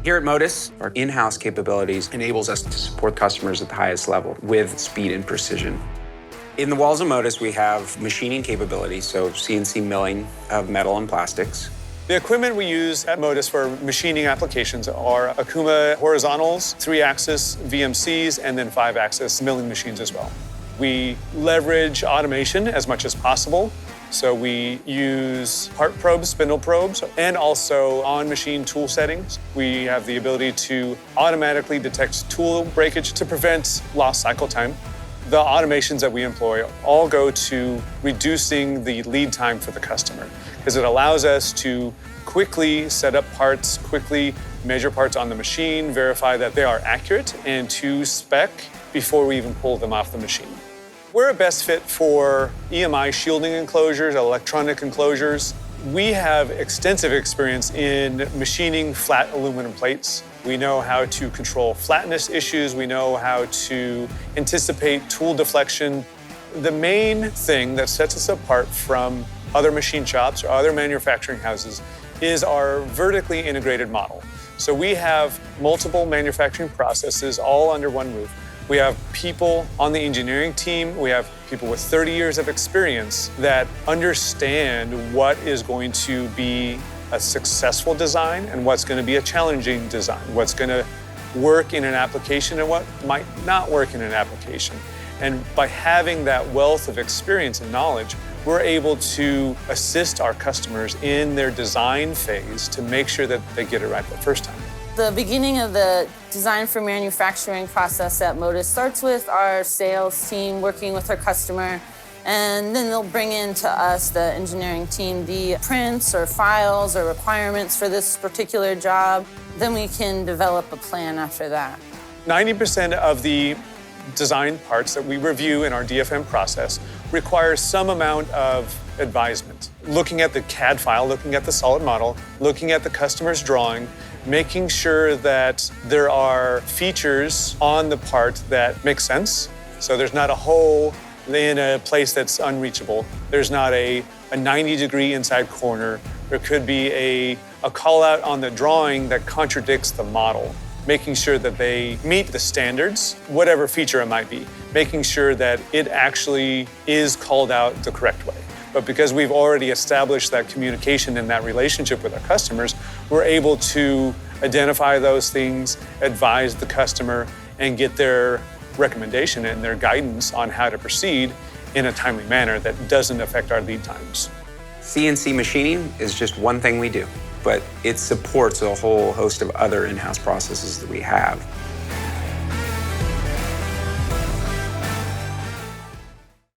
Here at Modus, our in-house capabilities enables us to support customers at the highest level with speed and precision. In the walls of Modus, we have machining capabilities, so CNC milling of metal and plastics. The equipment we use at Modus for machining applications are Akuma horizontals, 3-axis VMCs, and then 5-axis milling machines as well. We leverage automation as much as possible. So we use part probes, spindle probes, and also on-machine tool settings. We have the ability to automatically detect tool breakage to prevent lost cycle time. The automations that we employ all go to reducing the lead time for the customer, because it allows us to quickly set up parts, quickly measure parts on the machine, verify that they are accurate and to spec before we even pull them off the machine. We're a best fit for EMI shielding enclosures, electronic enclosures. We have extensive experience in machining flat aluminum plates. We know how to control flatness issues. We know how to anticipate tool deflection. The main thing that sets us apart from other machine shops or other manufacturing houses is our vertically integrated model. So we have multiple manufacturing processes all under one roof. We have people on the engineering team. We have people with 30 years of experience that understand what is going to be a successful design and what's going to be a challenging design, what's going to work in an application and what might not work in an application. And by having that wealth of experience and knowledge, we're able to assist our customers in their design phase to make sure that they get it right the first time. The beginning of the design for manufacturing process at Modus starts with our sales team working with our customer, and then they'll bring in to us, the engineering team, the prints or files or requirements for this particular job. Then we can develop a plan after that. 90% of the design parts that we review in our DFM process require some amount of advisement. Looking at the CAD file, looking at the solid model, looking at the customer's drawing, making sure that there are features on the part that make sense. So there's not a hole in a place that's unreachable. There's not a 90-degree inside corner. There could be a call out on the drawing that contradicts the model. Making sure that they meet the standards, whatever feature it might be, making sure that it actually is called out the correct way. But because we've already established that communication and that relationship with our customers, we're able to identify those things, advise the customer, and get their recommendation and their guidance on how to proceed in a timely manner that doesn't affect our lead times. CNC machining is just one thing we do, but it supports a whole host of other in-house processes that we have.